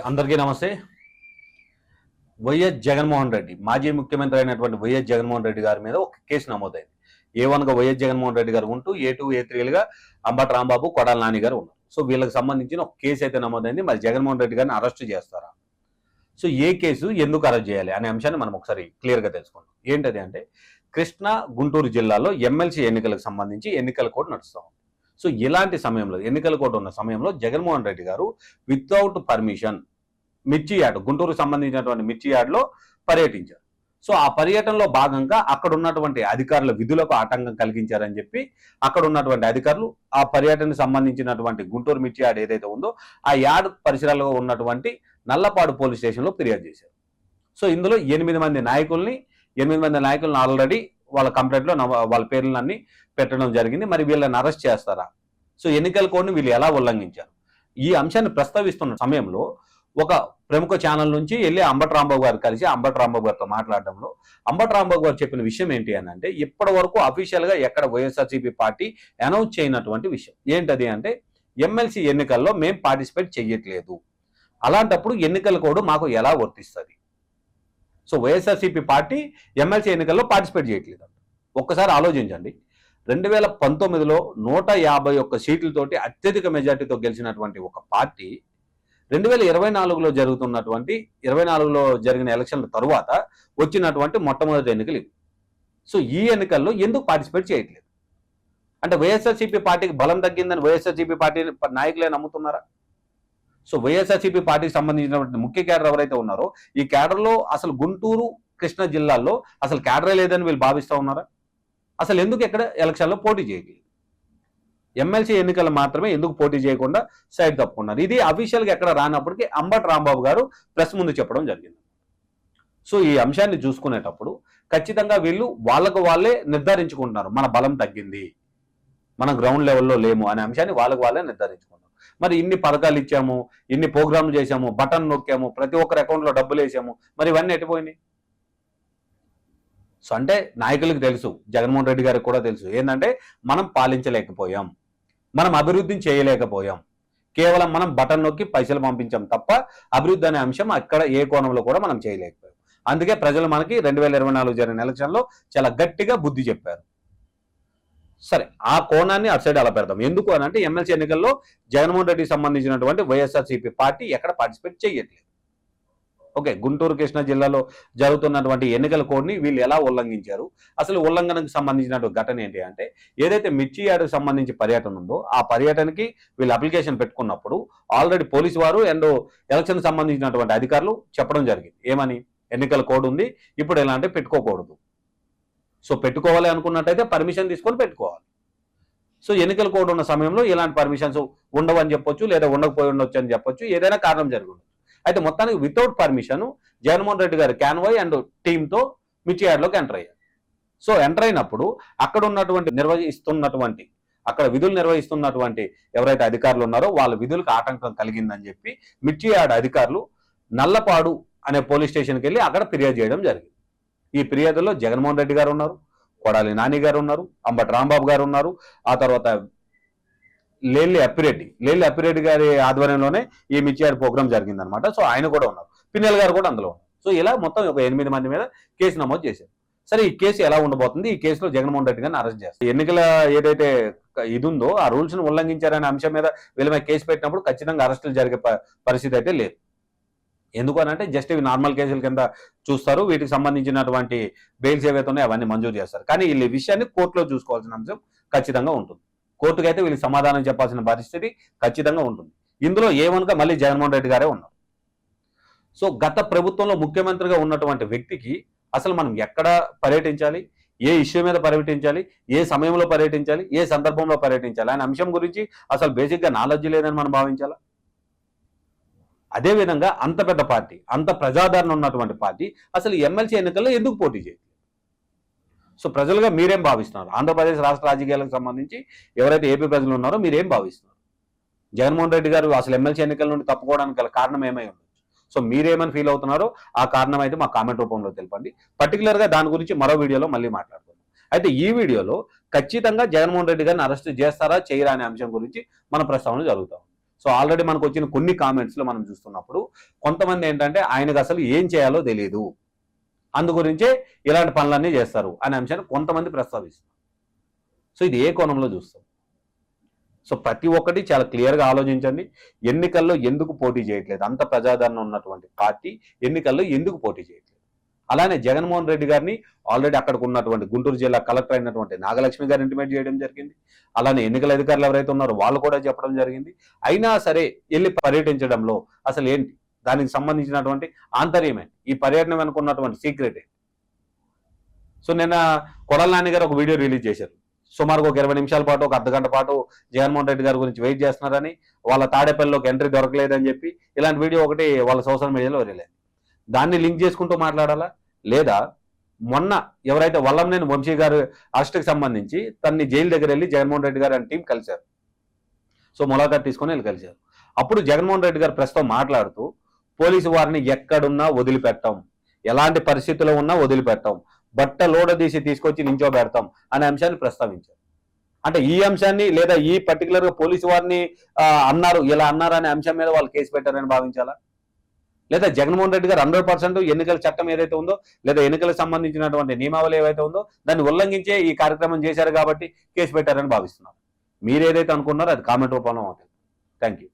అందరికీ నమస్తే. వైఎస్ జగన్మోహన్ రెడ్డి మాజీ ముఖ్యమంత్రి అయినటువంటి వైఎస్ జగన్మోహన్ రెడ్డి గారి మీద ఒక కేసు నమోదైంది. A1గా వైఎస్ జగన్మోహన్ రెడ్డి గారు ఉంటూ A2, A3లుగా అంబటి రాంబాబు, కొడాలి నాని గారు ఉన్నారు. సో వీళ్ళకి సంబంధించిన ఒక కేసు అయితే నమోదైంది. మరి జగన్మోహన్ రెడ్డి గారిని అరెస్ట్ చేస్తారా? సో ఏ కేసు, ఎందుకు అరెస్ట్ చేయాలి అనే అంశాన్ని మనం ఒకసారి క్లియర్గా తెలుసుకుందాం. ఏంటది అంటే, కృష్ణా, గుంటూరు జిల్లాలో ఎమ్మెల్సీ ఎన్నికలకు సంబంధించి ఎన్నికల కోడ్ నడుస్తూ ఉంది. సో ఇలాంటి సమయంలో, ఎన్నికల కోడ్ ఉన్న సమయంలో జగన్మోహన్ రెడ్డి గారు వితౌట్ పర్మిషన్ మిర్చి యార్డ్, గుంటూరుకు సంబంధించినటువంటి మిర్చి యార్డ్లో పర్యటించారు. సో ఆ పర్యటనలో భాగంగా అక్కడ ఉన్నటువంటి అధికారుల విధులకు ఆటంకం కలిగించారని చెప్పి అక్కడ ఉన్నటువంటి అధికారులు ఆ పర్యటనకు సంబంధించినటువంటి గుంటూరు మిర్చి యార్డ్ ఏదైతే ఉందో ఆ యార్డ్ పరిసరాల్లో ఉన్నటువంటి నల్లపాడు పోలీస్ స్టేషన్లో ఫిర్యాదు చేశారు. సో ఇందులో 8 మంది నాయకులను ఆల్రెడీ వాళ్ళ కంప్లైంట్లో వాళ్ళ పేర్లన్నీ పెట్టడం జరిగింది. మరి వీళ్ళని అరెస్ట్ చేస్తారా? సో ఎన్నికల కోడ్ని వీళ్ళు ఎలా ఉల్లంఘించారు? ఈ అంశాన్ని ప్రస్తావిస్తున్న సమయంలో ఒక ప్రముఖ ఛానల్ నుంచి వెళ్ళి అంబటి రాంబాబు గారు కలిసి అంబటి రాంబాబు గారితో మాట్లాడడంలో అంబటి రాంబాబు గారు చెప్పిన విషయం ఏంటి అని అంటే, ఇప్పటి వరకు అఫీషియల్గా ఎక్కడ వైఎస్ఆర్సీపీ పార్టీ అనౌన్స్ చేయనటువంటి విషయం ఏంటది అంటే, ఎమ్మెల్సీ ఎన్నికల్లో మేము పార్టిసిపేట్ చెయ్యట్లేదు, అలాంటప్పుడు ఎన్నికల కోడ్ మాకు ఎలా వర్తిస్తుంది? సో వైఎస్ఆర్సీపీ పార్టీ ఎమ్మెల్సీ ఎన్నికల్లో పార్టిసిపేట్ చేయట్లేదు. ఒక్కసారి ఆలోచించండి. 2019లో 151 సీట్లతోటి అత్యధిక మెజార్టీతో గెలిచినటువంటి ఒక పార్టీ 2024లో జరిగిన ఎలక్షన్ల తరువాత వచ్చినటువంటి మొట్టమొదటి ఎన్నికలు ఇవి. సో ఈ ఎన్నికల్లో ఎందుకు పార్టిసిపేట్ చేయట్లేదు? అంటే వైఎస్ఆర్సీపీ పార్టీకి బలం తగ్గిందని వైఎస్ఆర్సీపీ పార్టీ నాయకులే నమ్ముతున్నారా? సో వైఎస్ఆర్సీపీ పార్టీకి సంబంధించినటువంటి ముఖ్య క్యాడర్ ఎవరైతే ఉన్నారో ఈ క్యాడర్లో అసలు గుంటూరు, కృష్ణా జిల్లాల్లో అసలు క్యాడరే లేదని వీళ్ళు భావిస్తూ ఉన్నారా? అసలు ఎందుకు ఎక్కడ ఎలక్షన్లో పోటీ చేయట్లేదు? ఎమ్మెల్సీ ఎన్నికలు మాత్రమే ఎందుకు పోటీ చేయకుండా సైడ్ తప్పుకున్నారు? ఇది అఫీషియల్గా ఎక్కడ రానప్పటికీ అంబటి రాంబాబు గారు ప్రెస్ ముందు చెప్పడం జరిగింది. సో ఈ అంశాన్ని చూసుకునేటప్పుడు ఖచ్చితంగా వీళ్ళు వాళ్ళకు వాళ్ళే నిర్ధారించుకుంటున్నారు, మన బలం తగ్గింది, మన గ్రౌండ్ లెవెల్లో లేము అనే అంశాన్ని వాళ్ళకు వాళ్ళే నిర్ధారించుకుంటారు. మరి ఇన్ని పథకాలు ఇచ్చాము, ఇన్ని ప్రోగ్రాంలు చేశాము, బటన్ నొక్కాము, ప్రతి ఒక్కరి అకౌంట్లో డబ్బులు వేసాము, మరి ఇవన్నీ ఎట్టిపోయినాయి? సో అంటే నాయకులకు తెలుసు, జగన్మోహన్ రెడ్డి గారికి కూడా తెలుసు, ఏంటంటే మనం పాలించలేకపోయాం, మనం అభివృద్ధిని చేయలేకపోయాం, కేవలం మనం బటన్ నొక్కి పైసలు పంపించాం తప్ప అభివృద్ధి అనే అంశం అక్కడ ఏ కోణంలో కూడా మనం చేయలేకపోయాం. అందుకే ప్రజలు మనకి 2024 జరిగిన ఎలక్షన్లో చాలా గట్టిగా బుద్ధి చెప్పారు. సరే, ఆ కోణాన్ని అటు సైడ్ అలా పెడదాం. ఎందుకు అని అంటే, ఎమ్మెల్సీ ఎన్నికల్లో జగన్మోహన్ రెడ్డికి సంబంధించినటువంటి వైఎస్ఆర్సీపీ పార్టీ ఎక్కడ పార్టిసిపేట్ చేయట్లేదు. ఓకే, గుంటూరు, కృష్ణా జిల్లాలో జరుగుతున్నటువంటి ఎన్నికల కోడ్ని వీళ్ళు ఎలా ఉల్లంఘించారు? అసలు ఉల్లంఘనకు సంబంధించినటువంటి ఘటన ఏంటి అంటే, ఏదైతే మిర్చి యార్డుకు సంబంధించి పర్యటన ఉందో ఆ పర్యటనకి వీళ్ళు అప్లికేషన్ పెట్టుకున్నప్పుడు ఆల్రెడీ పోలీసు వారు అండ్ ఎలక్షన్ సంబంధించినటువంటి అధికారులు చెప్పడం జరిగింది. ఏమని? ఎన్నికల కోడ్ ఉంది, ఇప్పుడు ఎలాంటి పెట్టుకోకూడదు. సో పెట్టుకోవాలి అనుకున్నట్టయితే పర్మిషన్ తీసుకొని పెట్టుకోవాలి. సో ఎన్నికల కోడ్ ఉన్న సమయంలో ఇలాంటి పర్మిషన్స్ ఉండవని చెప్పొచ్చు, లేదా ఉండకపోయి ఉండొచ్చు అని చెప్పొచ్చు, ఏదైనా కారణం జరిగి ఉండొచ్చు. అయితే మొత్తానికి వితౌట్ పర్మిషన్ జగన్మోహన్ రెడ్డి గారు క్యాన్వాయ్ అండ్ టీంతో మిర్చి యార్డ్లోకి ఎంటర్ అయ్యారు. సో ఎంటర్ అయినప్పుడు అక్కడ ఉన్నటువంటి అక్కడ విధులు నిర్వహిస్తున్నటువంటి ఎవరైతే అధికారులు ఉన్నారో వాళ్ళ విధులకు ఆటంకం కలిగిందని చెప్పి మిర్చి యార్డ్ అధికారులు నల్లపాడు అనే పోలీస్ స్టేషన్కి వెళ్ళి అక్కడ ఫిర్యాదు చేయడం జరిగింది. ఈ ఫిర్యాదులో జగన్మోహన్ రెడ్డి గారు ఉన్నారు, కొడాలి నాని గారు ఉన్నారు, అంబటి రాంబాబు గారు ఉన్నారు, ఆ తర్వాత లేల్లి అప్పిరెడ్డి గారి ఆధ్వర్యంలోనే ఈ మిర్చి యార్డ్ ప్రోగ్రామ్ జరిగిందనమాట. సో ఆయన కూడా ఉన్నారు, పిన్నెల్ గారు కూడా అందులో ఉన్నారు. సో ఇలా మొత్తం ఒక 8 మంది మీద కేసు నమోదు చేశారు. సరే, ఈ కేసు ఎలా ఉండబోతుంది? ఈ కేసులో జగన్మోహన్ రెడ్డి గారిని అరెస్ట్ చేస్తారు. ఎన్నికల ఏదైతే ఇది ఉందో ఆ రూల్స్ను ఉల్లంఘించారనే అంశం మీద వీళ్ళ మీద కేసు పెట్టినప్పుడు ఖచ్చితంగా అరెస్టులు జరిగే పరిస్థితి అయితే లేదు. ఎందుకు అని అంటే, జస్ట్ ఇవి నార్మల్ కేసుల కింద చూస్తారు, వీటికి సంబంధించినటువంటి బెయిల్స్ ఏవైతే ఉన్నాయో అవన్నీ మంజూరు చేస్తారు. కానీ వీళ్ళు ఈ విషయాన్ని కోర్టులో చూసుకోవాల్సిన అంశం ఖచ్చితంగా ఉంటుంది. కోర్టుకు అయితే వీళ్ళకి సమాధానం చెప్పాల్సిన పరిస్థితి ఖచ్చితంగా ఉంటుంది. ఇందులో ఏమనగా మళ్ళీ జగన్మోహన్ రెడ్డి గారే ఉన్నారు. సో గత ప్రభుత్వంలో ముఖ్యమంత్రిగా ఉన్నటువంటి వ్యక్తికి అసలు మనం ఎక్కడ పర్యటించాలి, ఏ ఇష్యూ మీద పర్యటించాలి, ఏ సమయంలో పర్యటించాలి, ఏ సందర్భంలో పర్యటించాలి అనే అంశం గురించి అసలు బేసిక్గా నాలెడ్జ్ లేదని మనం భావించాలా? అదేవిధంగా అంత పెద్ద పార్టీ, అంత ప్రజాదరణ ఉన్నటువంటి పార్టీ అసలు ఎమ్మెల్సీ ఎన్నికల్లో ఎందుకు పోటీ చేయలేదు? సో ప్రజలుగా మీరేం భావిస్తున్నారు? ఆంధ్రప్రదేశ్ రాష్ట్ర రాజకీయాలకు సంబంధించి ఎవరైతే ఏపీ ప్రజలు ఉన్నారో మీరేం భావిస్తున్నారు? జగన్మోహన్ రెడ్డి గారు అసలు ఎమ్మెల్సీ ఎన్నికల నుండి తప్పుకోవడానికి గల కారణం ఏమై ఉండొచ్చు? సో మీరేమని ఫీల్ అవుతున్నారో ఆ కారణం అయితే మా కామెంట్ రూపంలో తెలపండి. పర్టికులర్గా దాని గురించి మరో వీడియోలో మళ్ళీ మాట్లాడుకుందాం. అయితే ఈ వీడియోలో ఖచ్చితంగా జగన్మోహన్ రెడ్డి గారిని అరెస్ట్ చేస్తారా చేయరా అనే అంశం గురించి మన ప్రస్తావన జరుగుతాం. సో ఆల్రెడీ మనకు వచ్చిన కొన్ని కామెంట్స్ లో మనం చూస్తున్నప్పుడు కొంతమంది ఏంటంటే ఆయనకు అసలు ఏం చేయాలో తెలియదు, అందు గురించే ఇలాంటి పనులన్నీ చేస్తారు అనే అంశాన్ని కొంతమంది ప్రస్తావిస్తారు. సో ఇది ఏ కోణంలో చూస్తాం? సో ప్రతి ఒక్కటి చాలా క్లియర్గా ఆలోచించండి. ఎన్నికల్లో ఎందుకు పోటీ చేయట్లేదు? అంత ప్రజాదరణ ఉన్నటువంటి పార్టీ ఎన్నికల్లో ఎందుకు పోటీ చేయట్లేదు? అలానే జగన్మోహన్ రెడ్డి గారిని ఆల్రెడీ అక్కడికి ఉన్నటువంటి గుంటూరు జిల్లా కలెక్టర్ అయినటువంటి నాగలక్ష్మి గారు ఇంటిమేట్ చేయడం జరిగింది. అలానే ఎన్నికల అధికారులు ఎవరైతే ఉన్నారో వాళ్ళు కూడా చెప్పడం జరిగింది. అయినా సరే వెళ్ళి పర్యటించడంలో అసలు ఏంటి, దానికి సంబంధించినటువంటి ఆంతర్యమే, ఈ పర్యటన వెనుక ఉన్నటువంటి సీక్రెట్. సో నిన్న కొడాల నాని గారు ఒక వీడియో రిలీజ్ చేశారు. సుమారుగా ఒక 20 నిమిషాల పాటు, ఒక అర్ధగంట పాటు జగన్మోహన్ రెడ్డి గారి గురించి వెయిట్ చేస్తున్నారని, వాళ్ళ తాడేపల్లిలోకి ఎంట్రీ దొరకలేదని చెప్పి ఇలాంటి వీడియో ఒకటి వాళ్ళ సోషల్ మీడియాలో వెళ్ళేది. దాన్ని లింక్ చేసుకుంటూ మాట్లాడాలా? లేదా మొన్న ఎవరైతే వల్లంనేని వంశీ గారు అరెస్ట్కి సంబంధించి తన్ని జైలు దగ్గర వెళ్ళి జగన్మోహన్ రెడ్డి గారు అని టీం కలిశారు. సో ములాఖాత్ తీసుకొని వెళ్ళి కలిశారు. అప్పుడు జగన్మోహన్ రెడ్డి గారు ప్రెస్తో మాట్లాడుతూ పోలీసు వారిని ఎక్కడున్నా వదిలిపెట్టాం, ఎలాంటి పరిస్థితుల్లో ఉన్నా వదిలిపెట్టాం, బట్ట లోడదీసి తీసుకొచ్చి నించోబెడతాం అనే అంశాన్ని ప్రస్తావించారు. అంటే ఈ అంశాన్ని లేదా ఈ పర్టికులర్ గా పోలీసు వారిని అన్నారు, ఇలా అన్నారు అనే అంశం మీద వాళ్ళు కేసు పెట్టారని భావించాలా? లేదా జగన్మోహన్ రెడ్డి గారు 100% ఎన్నికల చట్టం ఏదైతే ఉందో, లేదా ఎన్నికలకు సంబంధించినటువంటి నియమావళి ఏవైతే ఉందో దాన్ని ఉల్లంఘించే ఈ కార్యక్రమం చేశారు కాబట్టి కేసు పెట్టారని భావిస్తున్నారు. మీరు ఏదైతే అనుకున్నారో అది కామెంట్ రూపంలో అవుతుంది. Thank you.